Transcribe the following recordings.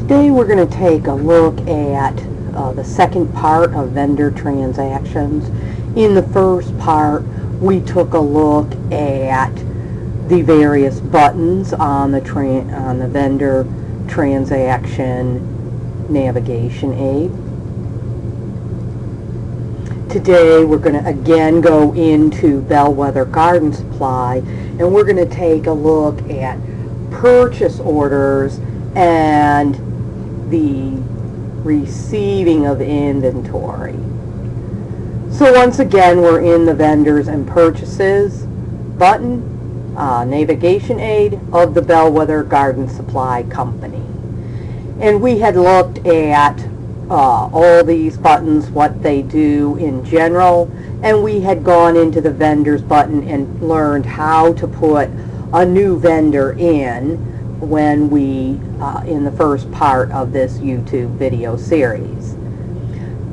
Today we're going to take a look at the second part of vendor transactions. In the first part, we took a look at the various buttons on the vendor transaction navigation aid. Today we're going to again go into Bellwether Garden Supply, and we're going to take a look at purchase orders and the receiving of inventory. So once again, we're in the vendors and purchases button, navigation aid of the Bellwether Garden Supply Company. And we had looked at all these buttons, what they do in general, and we had gone into the vendors button and learned how to put a new vendor in when we in the first part of this YouTube video series.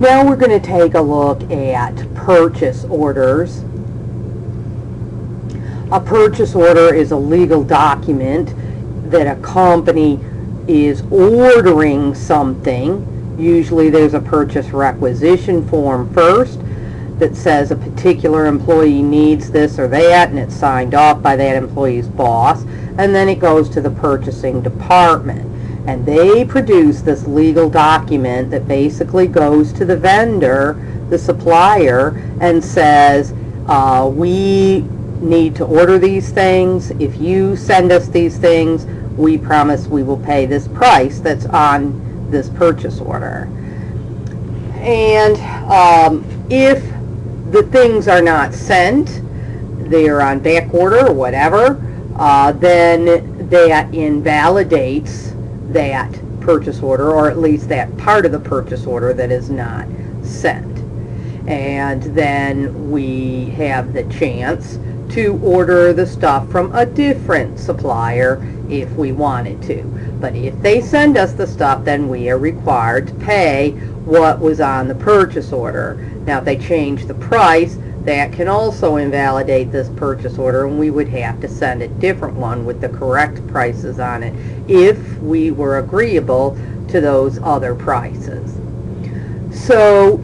Now we're going to take a look at purchase orders. A purchase order is a legal document that a company is ordering something. Usually there's a purchase requisition form first that says a particular employee needs this or that, and it's signed off by that employee's boss, and then it goes to the purchasing department, and they produce this legal document that basically goes to the vendor, the supplier, and says we need to order these things. If you send us these things, we promise we will pay this price that's on this purchase order. And if the things are not sent, they are on back order or whatever, then that invalidates that purchase order, or at least that part of the purchase order that is not sent. And then we have the chance to order the stuff from a different supplier if we wanted to. But if they send us the stuff, then we are required to pay what was on the purchase order. Now if they change the price, that can also invalidate this purchase order, and we would have to send a different one with the correct prices on it if we were agreeable to those other prices. So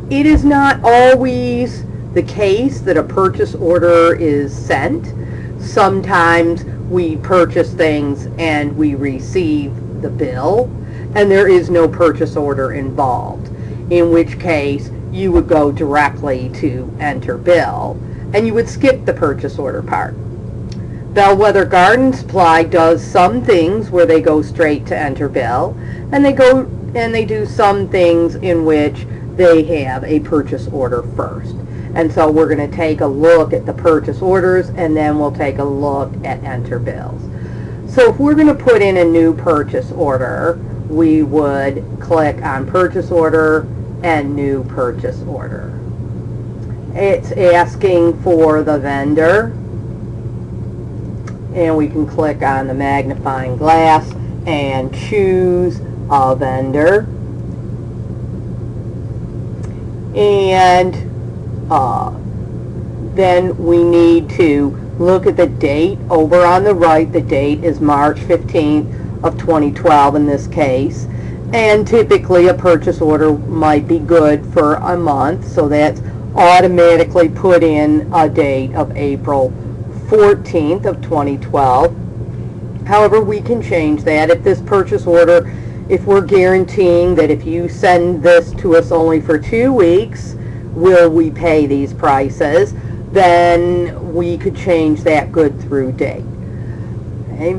it is not always the case that a purchase order is sent. Sometimes we purchase things and we receive the bill and there is no purchase order involved, in which case you would go directly to enter bill and you would skip the purchase order part. Bellwether Garden Supply does some things where they go straight to enter bill, and they do some things in which they have a purchase order first. And so we're going to take a look at the purchase orders, and then we'll take a look at enter bills. So if we're going to put in a new purchase order, we would click on purchase order and new purchase order. It's asking for the vendor, and we can click on the magnifying glass and choose a vendor. And then we need to look at the date. Over on the right, the date is March 15th of 2012 in this case, and typically a purchase order might be good for a month, so that's automatically put in a date of April 14th of 2012. However, we can change that. If this purchase order, if we're guaranteeing that if you send this to us only for 2 weeks, will we pay these prices, then we could change that good through date. Okay.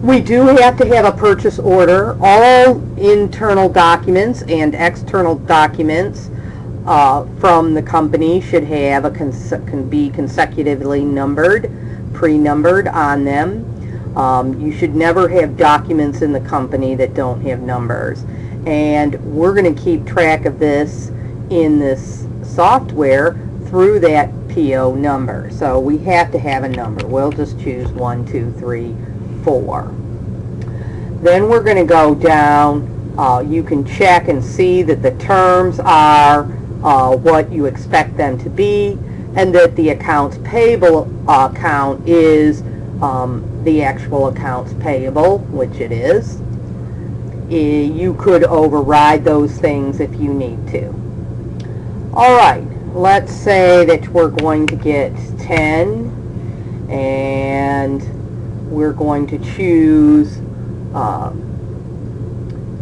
We do have to have a purchase order. All internal documents and external documents from the company should have can be consecutively numbered, pre-numbered on them. You should never have documents in the company that don't have numbers. And we're going to keep track of this in this software through that PO number. So we have to have a number. We'll just choose 1, 2, 3, 4. Then we're going to go down. You can check and see that the terms are what you expect them to be, and that the accounts payable account is the actual accounts payable, which it is. You could override those things if you need to. All right, let's say that we're going to get 10, and we're going to choose,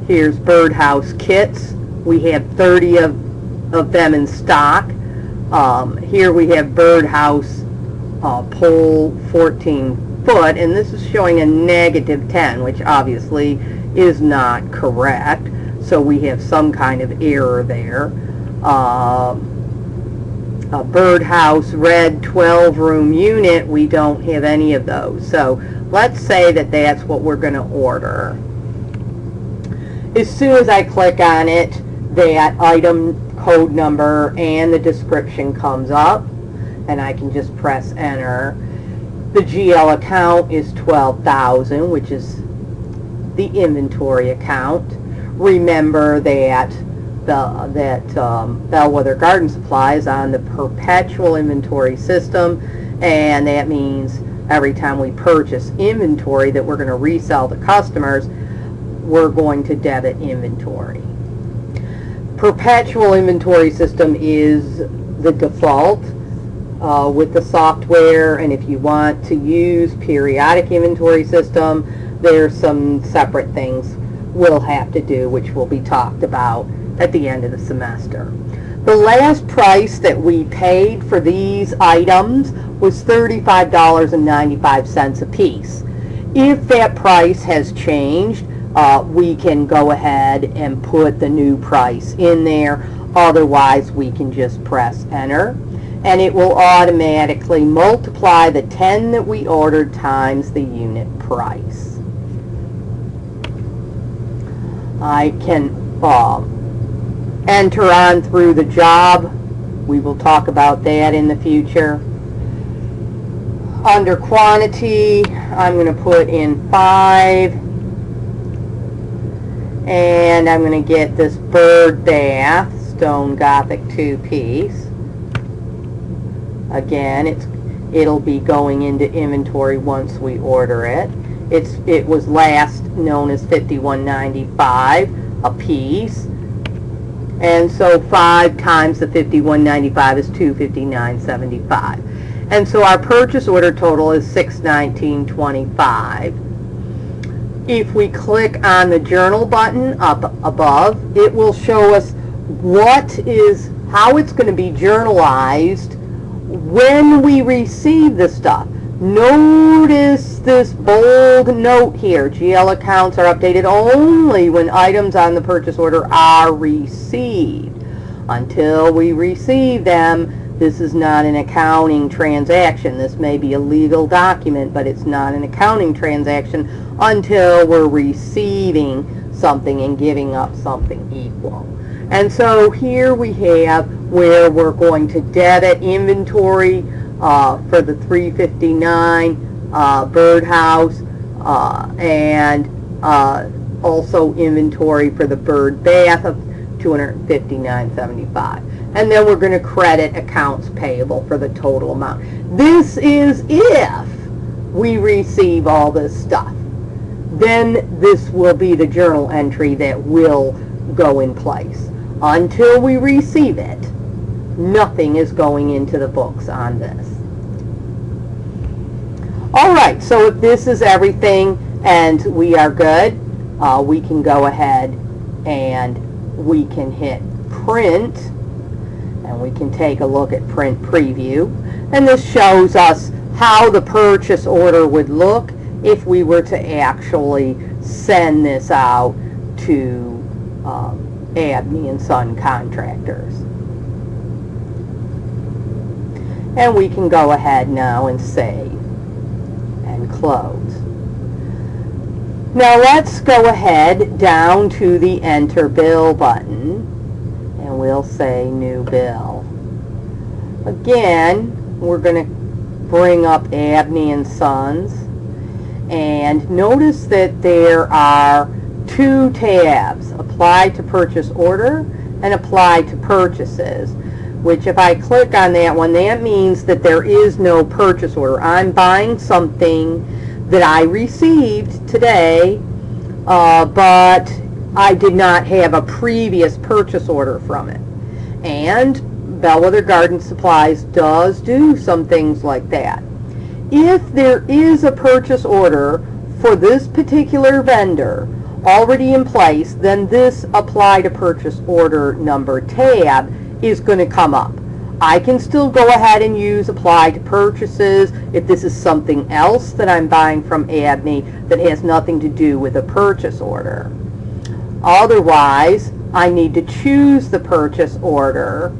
here's birdhouse kits. We have 30 of them in stock. Here we have birdhouse pole 14 foot, and this is showing a -10, which obviously is not correct. So we have some kind of error there. A birdhouse red 12-room unit, we don't have any of those. So let's say that that's what we're going to order. As soon as I click on it, that item code number and the description comes up, and I can just press enter. The GL account is 12,000, which is the inventory account. Remember that Bellwether Garden Supply is on the perpetual inventory system, and that means every time we purchase inventory that we're going to resell to customers, we're going to debit inventory. Perpetual inventory system is the default with the software, and if you want to use periodic inventory system, there's some separate things we'll have to do, which will be talked about at the end of the semester. The last price that we paid for these items was $35.95 a piece. If that price has changed, we can go ahead and put the new price in there. Otherwise, we can just press enter, and it will automatically multiply the 10 that we ordered times the unit price. I can enter on through the job. We will talk about that in the future. Under quantity, I'm going to put in 5, and I'm going to get this bird bath stone Gothic 2-piece. Again, it'll be going into inventory once we order it. It was last known as $51.95 a piece, and so 5 times the $51.95 is $259.75, and so our purchase order total is $619.25. If we click on the journal button up above, it will show us how it's going to be journalized when we receive the stuff. Notice this bold note here. GL accounts are updated only when items on the purchase order are received. Until we receive them, this is not an accounting transaction. This may be a legal document, but it's not an accounting transaction until we're receiving something and giving up something equal. And so here we have where we're going to debit inventory for the $359 birdhouse, and also inventory for the bird bath of $259.75. And then we're going to credit accounts payable for the total amount. This is if we receive all this stuff. Then this will be the journal entry that will go in place. Until we receive it, nothing is going into the books on this. All right, so if this is everything and we are good, we can go ahead and we can hit print, and we can take a look at print preview. And this shows us how the purchase order would look if we were to actually send this out to Abney & Son contractors. And we can go ahead now and save and close. Now let's go ahead down to the Enter Bill button, and we'll say New Bill. Again, we're going to bring up Abney & Sons, and notice that there are 2 tabs, Apply to Purchase Order and Apply to Purchases. which if I click on that one, that means that there is no purchase order. I'm buying something that I received today, but I did not have a previous purchase order from it. And Bellwether Garden Supplies does do some things like that. If there is a purchase order for this particular vendor already in place, then this Apply to Purchase Order Number tab is going to come up. I can still go ahead and use Apply to Purchases if this is something else that I'm buying from ABNY that has nothing to do with a purchase order. Otherwise, I need to choose the purchase order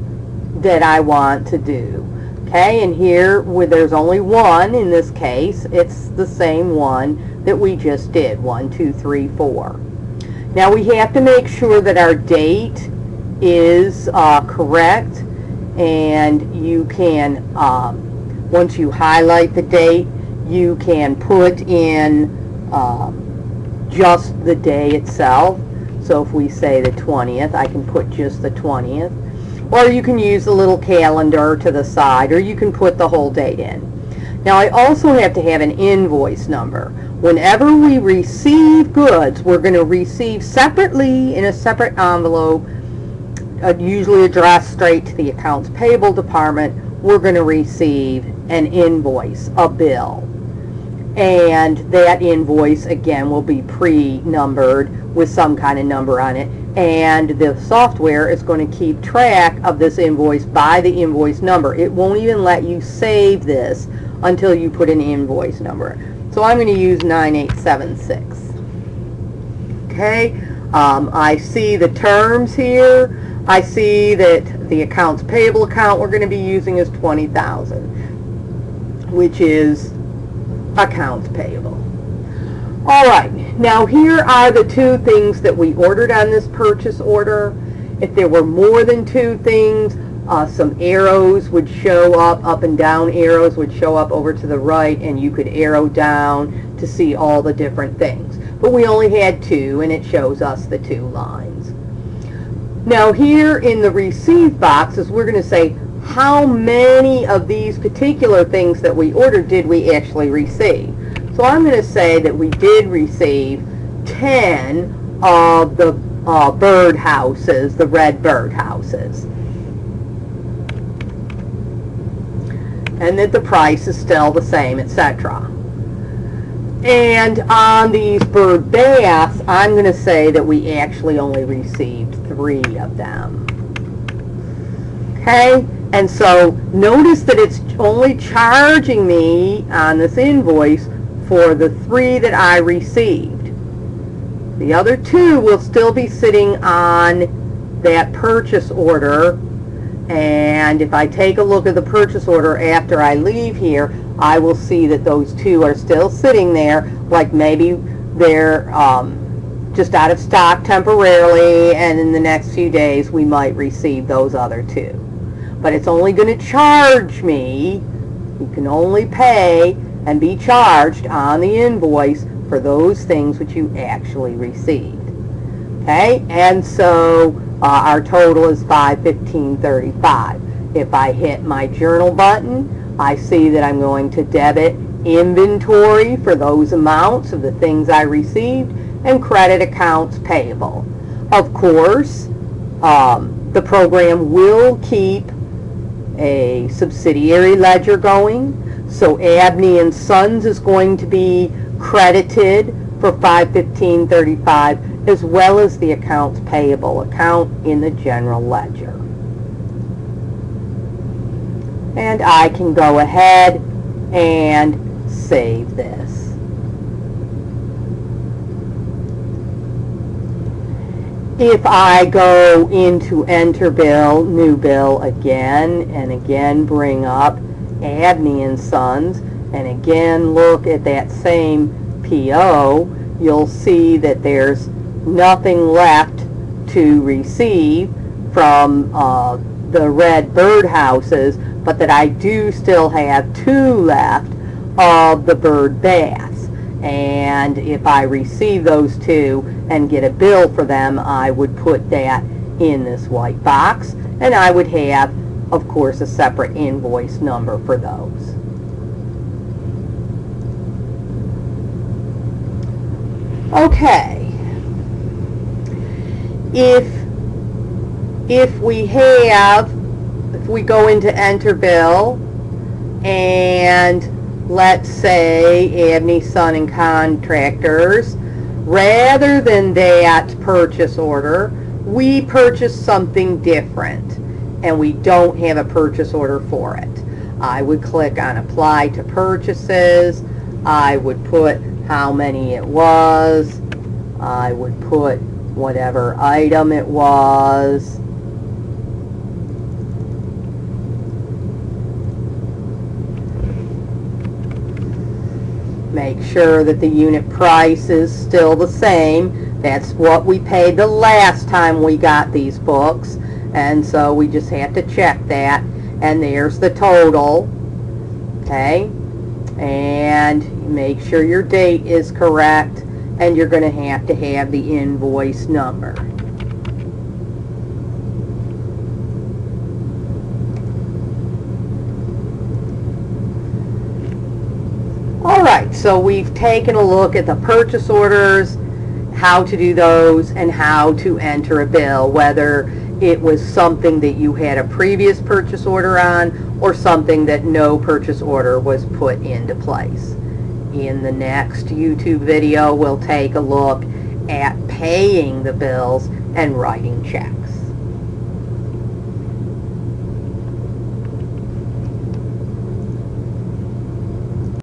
that I want to do. Okay, and here where there's only one in this case, it's the same one that we just did, 1, 2, 3, 4. Now we have to make sure that our date is correct, and you can, once you highlight the date, you can put in just the day itself. So if we say the 20th, I can put just the 20th. Or you can use a little calendar to the side, or you can put the whole date in. Now I also have to have an invoice number. Whenever we receive goods, we're going to receive separately in a separate envelope, usually addressed straight to the accounts payable department. We're going to receive an invoice, a bill. And that invoice, again, will be pre-numbered with some kind of number on it. And the software is going to keep track of this invoice by the invoice number. It won't even let you save this until you put an invoice number. So I'm going to use 9876. Okay, I see the terms here. I see that the accounts payable account we're going to be using is $20,000, which is accounts payable. All right, now here are the two things that we ordered on this purchase order. If there were more than two things, some arrows would show up and down arrows would show up over to the right, and you could arrow down to see all the different things. But we only had two, and it shows us the two lines. Now here in the receive boxes, we're going to say how many of these particular things that we ordered did we actually receive. So I'm going to say that we did receive 10 of the bird houses, the red bird houses. And that the price is still the same, etc. And on these bird baths, I'm going to say that we actually only received 3 of them. Okay? And so notice that it's only charging me on this invoice for the 3 that I received. The other 2 will still be sitting on that purchase order. And if I take a look at the purchase order after I leave here, I will see that those 2 are still sitting there, like maybe they're just out of stock temporarily, and in the next few days we might receive those other 2. But it's only going to charge me, you can only pay and be charged on the invoice for those things which you actually received. Okay, and so our total is $515.35. If I hit my journal button, I see that I'm going to debit inventory for those amounts of the things I received and credit accounts payable. Of course, the program will keep a subsidiary ledger going. So Abney & Sons is going to be credited for $515.35, as well as the accounts payable account in the general ledger. And I can go ahead and save this. If I go into Enter Bill, New Bill again, and again bring up Abney & Sons, and again look at that same PO, you'll see that there's nothing left to receive from the red bird houses, but that I do still have 2 left of the bird baths. And if I receive those 2 and get a bill for them, I would put that in this white box, and I would have of course, a separate invoice number for those. Okay. If we go into enter bill, and let's say Abney Son and Contractors, rather than that purchase order, we purchase something different and we don't have a purchase order for it. I would click on apply to purchases. I would put how many it was. I would put whatever item it was. Make sure that the unit price is still the same. That's what we paid the last time we got these books, and so we just have to check that. And there's the total. Okay, and make sure your date is correct, and you're going to have the invoice number. Alright, so we've taken a look at the purchase orders, how to do those, and how to enter a bill, whether it was something that you had a previous purchase order on or something that no purchase order was put into place. In the next YouTube video, we'll take a look at paying the bills and writing checks.